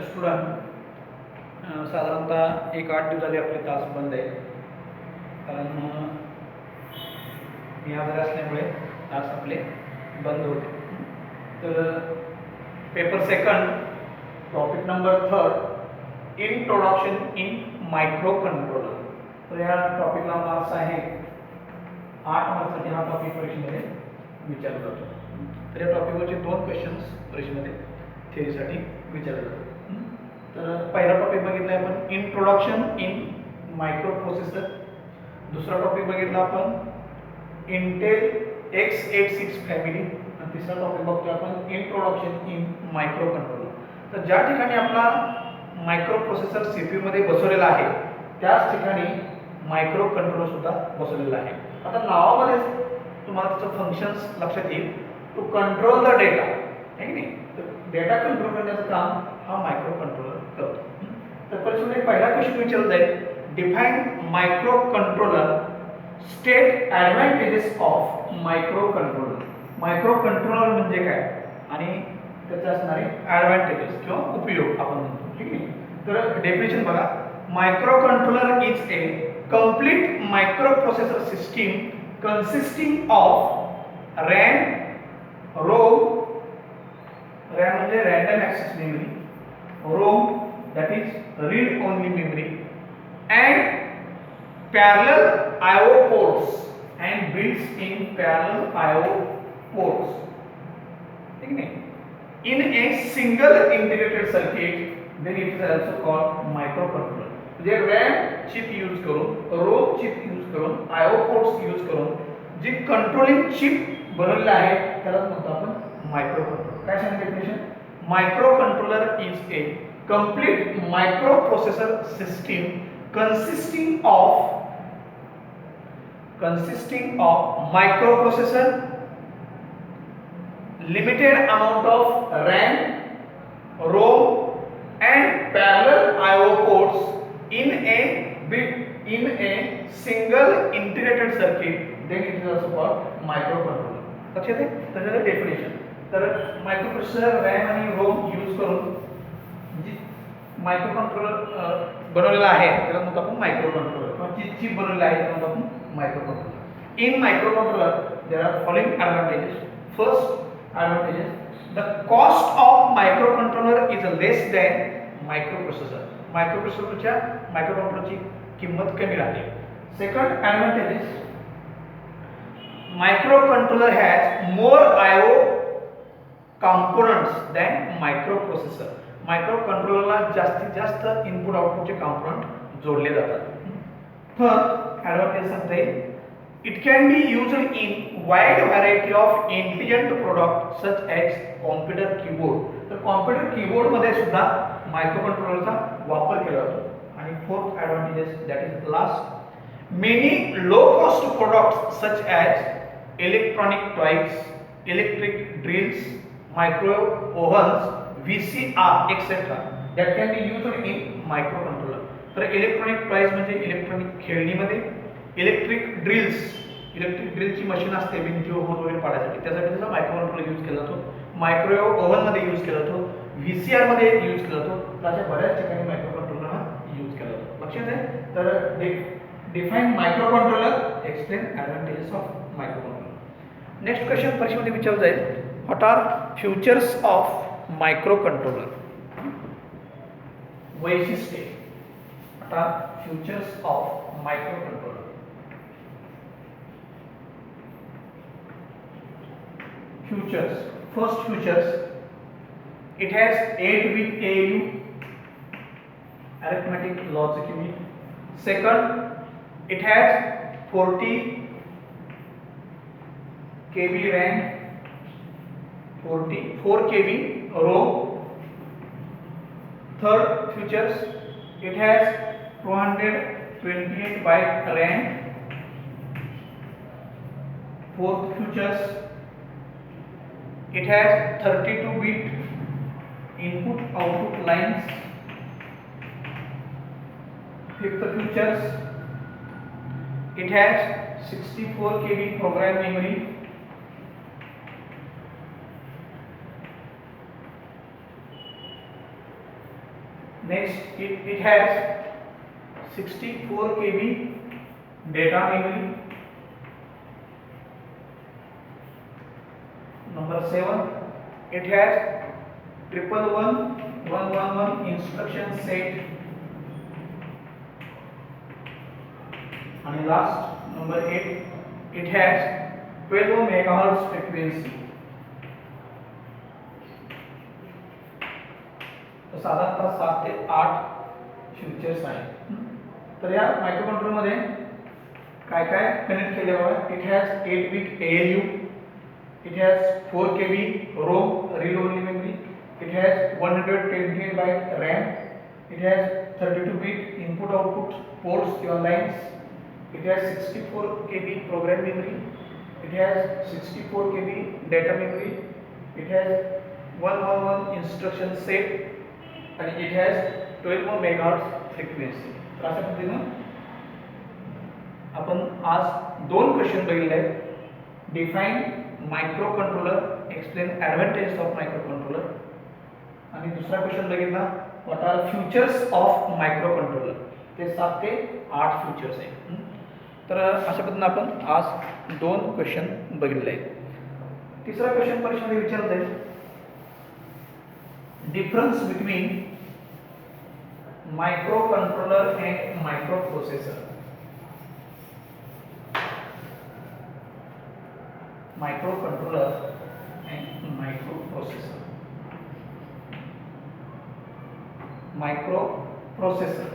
Student साधारणतः एक 8 दिवस झाले आपले तास बंद आहे, कारण मी आजारी असल्यामुळे तास आपले बंद होते. तर paper second, topic number 3, introduction in micro controller. तर या टॉपिकला मार्क्स आहे 8 मार्क्ससाठी. हा टॉपिक परीक्षेमध्ये विचारला जातो. तर या टॉपिकवरचे 2 क्वेश्चन्स परीक्षेमध्ये थिअरीसाठी विचारले जातात. तर पहिला टॉपिक बघितला आपण इंट्रोडक्शन इन मायक्रो प्रोसेसर. दुसरा टॉपिक बघितला आपण इंटेल x86 फॅमिली. आणि तिसरा टॉपिक बघतोय आपण इंट्रोडक्शन इन मायक्रो कंट्रोलर. तर ज्या ठिकाणी आपला मायक्रो प्रोसेसर सीपीयू मध्ये बसवलेला आहे त्याच ठिकाणी मायक्रो कंट्रोलर सुद्धा बसवलेला आहे. आता नावामध्ये तुम्हाला त्याचं फंक्शन्स लक्षात येईल. टू कंट्रोल द डेटा, आहे की नाही. तर डेटा कंट्रोल करण्याचं काम हा मायक्रो कंट्रोलर करतो. तर परीक्षेमध्ये पहिला क्वेश्चन विचारला जाईल, define micro controller, state advantages of micro controller. Micro controller म्हणजे काय आणि त्याचे असणारे ॲडव्हान्टेजेस किंवा उपयोग आपण म्हणतो, ठीक आहे. तर डेफिनेशन बघा, micro controller is a complete micro processor system consisting of RAM, ROM, RAM म्हणजे random access memory, ROM that is read only memory, and parallel IO ports and built in parallel IO ports, ठीक है. In a single integrated circuit, then it is also called microcontroller. जे RAM chip use करून, ROM chip use करून, IO ports use करून जी controlling chip बनवलेली आहे त्याला म्हणतो आपण मायक्रो कंट्रोलर. काय सांगितलं definition? Micro controller is a complete micro processor system consisting of microprocessor, limited amount of RAM, ROM, and parallel IO ports in a single integrated circuit, then it is also called microcontroller. लक्षात आहे? त्याचं definition. तर microprocessor, RAM आणि Rome use करून जी microcontroller बनवलेला आहे त्याला म्हणतो आपण मायक्रोकंट्रोलर, किंवा जी चिप बनवलेली आहे त्याला म्हणतो आपण microcontroller. In microcontroller there are following advantages. First advantages, the cost of microcontroller is less than microprocessor. मायक्रोप्रोसेसरच्या मायक्रोकंट्रोलरची किंमत कमी राहते. Second advantages, microcontroller has more IO components than microprocessor. मायक्रोकंट्रोलरला जास्तीत जास्त इनपुट आउटपुटचे कॉम्पोनंट जोडले जातात. थर्ड ॲडव्हान्टेज सांगता येईल, it can be used in wide variety of intelligent product such as computer keyboard. तर कॉम्प्युटर कीबोर्डमध्ये सुद्धा मायक्रोकंट्रोलरचा वापर केला जातो. आणि fourth advantages, that is last, many low cost products such as electronic toys, electric drills, microwave ovens, VCR etcetera that can be used in microcontroller. तर electronic toys म्हणजे electronic खेळणीमध्ये, electric ड्रिलची machine असते भिंतीवर hole वगैरे पाडण्यासाठी, त्यासाठी त्याचा microcontroller use केला जातो. मायक्रोवेव्ह ओव्हनमध्ये यूज केला जातो, VCR मध्ये यूज केला जातो. तर अशा बऱ्याच ठिकाणी मायक्रोकंट्रोलर हा यूज केला जातो. लक्षात आहे? तर define microcontroller, explain advantages of microcontroller. Next question परीक्षेमध्ये विचारलं जाईल, what are features of microcontroller. वैशिष्ट्ये, what are features of microcontroller. Features. First features, it has 8-bit ALU, arithmetic logic unit. Second, it has 40 KB RAM, 4 KB ROM. Third features, it has 228 byte RAM. Fourth features, it has 32-bit input output lines. Fifth features, it has 64 KB program memory. Next, it has 64 KB data memory. Number 7, it has 111 instruction set. And last, number 8, it has 12 megahertz frequency. तो साधारणतः 7 ते 8 features आहेत. तर या micro controller मध्ये काय काय connect केले बघा. It has 8 bit ALU, it has 4 KB ROM read only memory, it has 128 byte RAM, it has 32 bit input output ports or lines, it has 64 KB program memory, it has 64 KB data memory, it has 111 instruction set, and it has 12 megahertz frequency. तर अशा पद्धतीने आपण आज 2 question बघितले आहेत. Define microcontroller, explain advantages of microcontroller. आणि दुसरा question बघितला what are features of microcontroller. ते 7 ते 8 फ्युचर्स आहेत. तर अशा पद्धतीने आपण आज 2 क्वेश्चन बघितले आहेत. तिसरा क्वेश्चन परीक्षेमध्ये विचारत आहे difference between microcontroller and microprocessor. Microcontroller and microprocessor. Microprocessor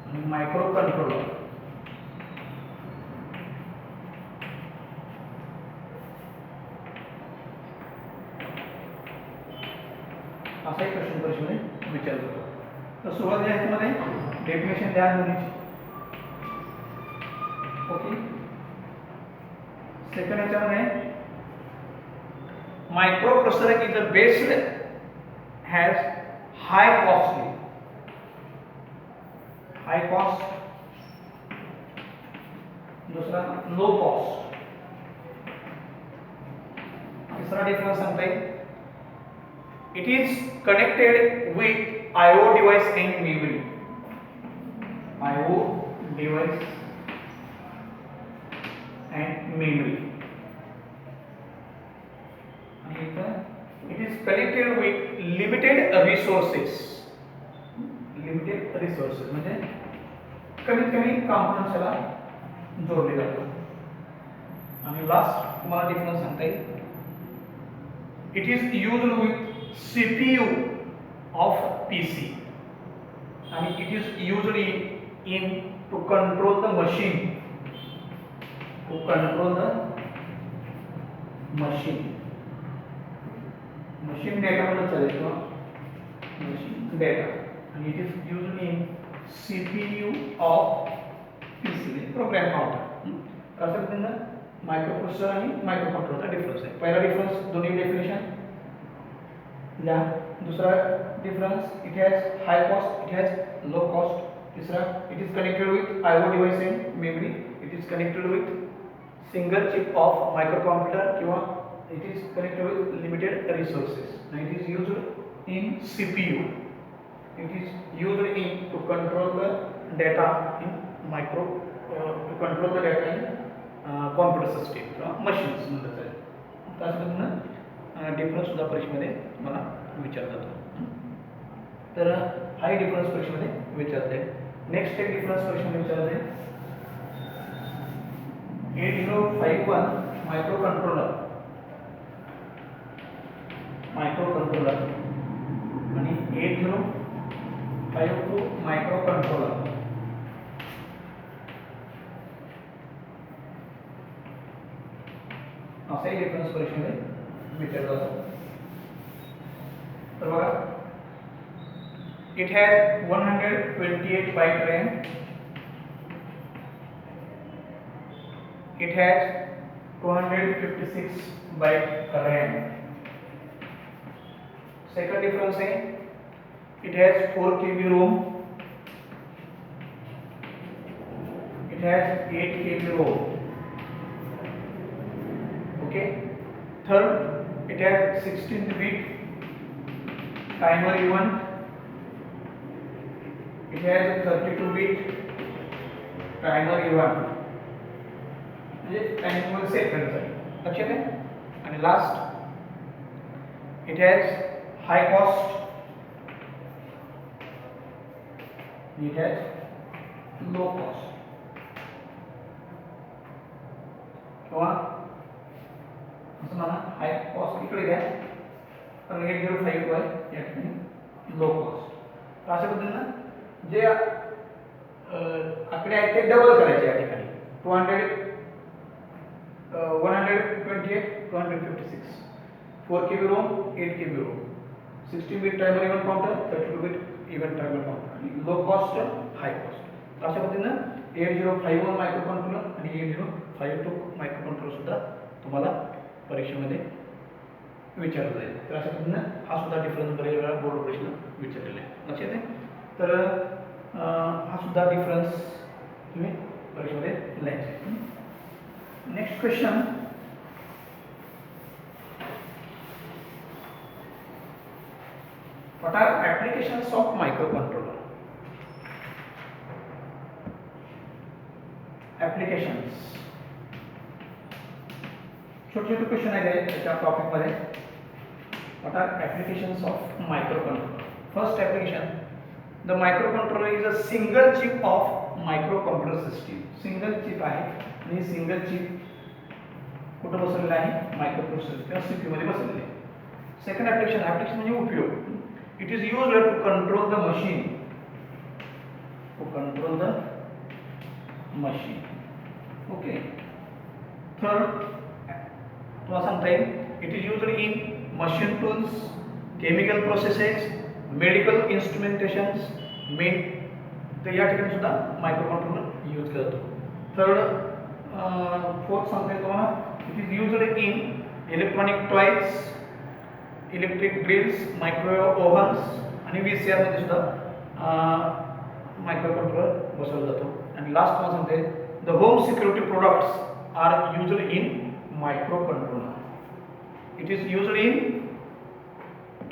आणि मायक्रोकंट्रोलर. असा एक क्वेश्चन परीक्षेमध्ये विचारला जातो. तर सुरुवातीला याच्यामध्ये डेफिनेशन द्या दोन्हीची. ओके. सेकंड याच्यामध्ये microprocessor is the based has high costly, high cost. दुसरा लो कॉस्ट. तिसरा डिफरन्स सांगता येईल it is connected with IO device and memory. IO device and memory. It is connected with limited resources. Limited resources म्हणजे कमीत कमी components ला जोडले जातात. आणि लास्ट तुम्हाला डिफरन्स सांगता येईल. It is used with CPU of PC and it is usually in to control the machine, to control the machine data मतलब चले तो machine data and it is usually in CPU of PC program counter. कसं म्हणतात ना microprocessor आणि मायक्रोकंट्रोलरचा difference आहे. पहिला difference दोन्ही डेफिनेशन या. दूसरा difference it has high cost, it has low cost. तीसरा it is connected with IO device and memory, it is connected with single chip of micro computer किंवा it is connected with limited resources and it is used in CPU. It is used in to control the data in micro to control the data in computer system किंवा machines म्हणतात आहे. त्याच्याबद्दल difference सुद्धा परीक्षेमध्ये मला विचारला जातो. तर हाही डिफरन्स परीक्षेमध्ये विचारते. नेक्स्ट एक डिफरन्स परीक्षेमध्ये विचारते 8051 मायक्रोकंट्रोलर आणि 8052 मायक्रोकंट्रोलर. असाही डिफरन्स परीक्षेमध्ये विचारला जातो. तर बघा it has 128 byte RAM, it has 256 byte RAM. Second difference है it has 4 KB ROM, it has 8 KB ROM. Okay. Third it has 16 bit timer event it has 32 bit timer even, म्हणजे timing second आहे, लक्षात आहे. आणि last it has high cost, it has low cost. किंवा असं म्हणा हाय cost इकडे घ्या, तर 805 आहे या ठिकाणी लो कॉस्ट. तर अशा पद्धतीनं जे आकडे आहेत ते डबल करायचे या ठिकाणी. 128 256, 4 KB ROM, 8 KB ROM, 16 bit timer even counter, 32 bit even timer counter आणि लो कॉस्ट हाय कॉस्ट. अशा पद्धतीनं 8051 मायक्रो कंट्रोलर आणि 8052 मायक्रो कंट्रोलर सुद्धा तुम्हाला परीक्षेमध्ये विचारलं जाईल. तर अशा पद्धतीनं हा सुद्धा डिफरन्स बरेच वेळा बोर्ड प्रश्न विचारलेला आहे, लक्षात आहे. तर हा सुद्धा डिफरन्स तुम्ही परीक्षेमध्ये लिहायचा. Next question, what are applications of microcontroller? Applications, छोटे छोटे क्वेश्चन आहे त्याच्या टॉपिक मध्ये. what are applications of microcontroller? First application, the microcontroller is a single chip of microcomputer system. Single chip आहे आणि सिंगल चिप कुठं बसवलेलं आहे, मायक्रोप्रोसेसर किंवा सीपीयू मध्ये बसवलेलं आहे. सेकंड ऍप्लिकेशन म्हणजे उपयोग. It is used to control the machine. To control the machine. Okay. Third, तुम्हाला सांगता येईल, it is used in machine tools, chemical processes, medical instrumentations, तर या ठिकाणी सुद्धा मायक्रोकंट्रोलर यूज करतो. थर्ड, फोर्थ सांगता येईल तुम्हाला, it is used in electronic toys, electric drills, microwave wovens आणि VCR मध्ये सुद्धा मायक्रो कंट्रोलर बसवला जातो. आणि लास्ट मला सांगते, the home security products are used in micro controller. It is used in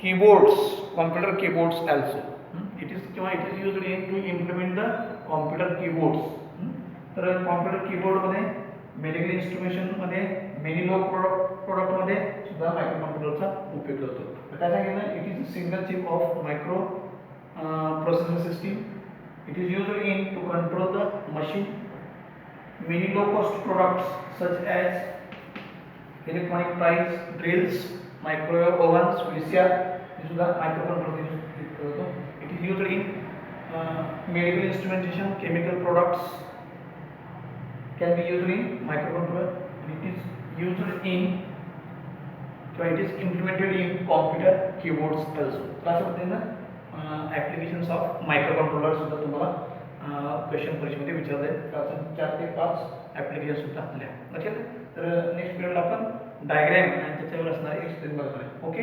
keyboards, computer keyboards also. It is used in to implement the computer keyboards. तर computer keyboard मध्ये, medical instrumentation मध्ये, many low product मध्ये सुद्धा micro कंट्रोलरचा उपयोग होतो. तर काय सांगितलं, it is single chip of micro processor system. It is used in to control the machine. Many low cost products such as electronic toys, drills, microwave ovens, VCR हे सुद्धा micro controller use होतो. It is used in medical instrumentation, chemical products can be used in microcontroller, and it is used in, so it is implemented in computer keyboards also. तर अशा पद्धतीनं applications of microcontroller सुद्धा तुम्हाला question परीक्षेमध्ये विचारले जाईल. 4 ते 5 ॲप्लिकेशन सुद्धा लिहा, लक्षात. तर नेक्स्ट पिरियडला आपण डायग्राम आणि त्याच्यावर असणारे एक्सप्लेन करणार आहे. ओके.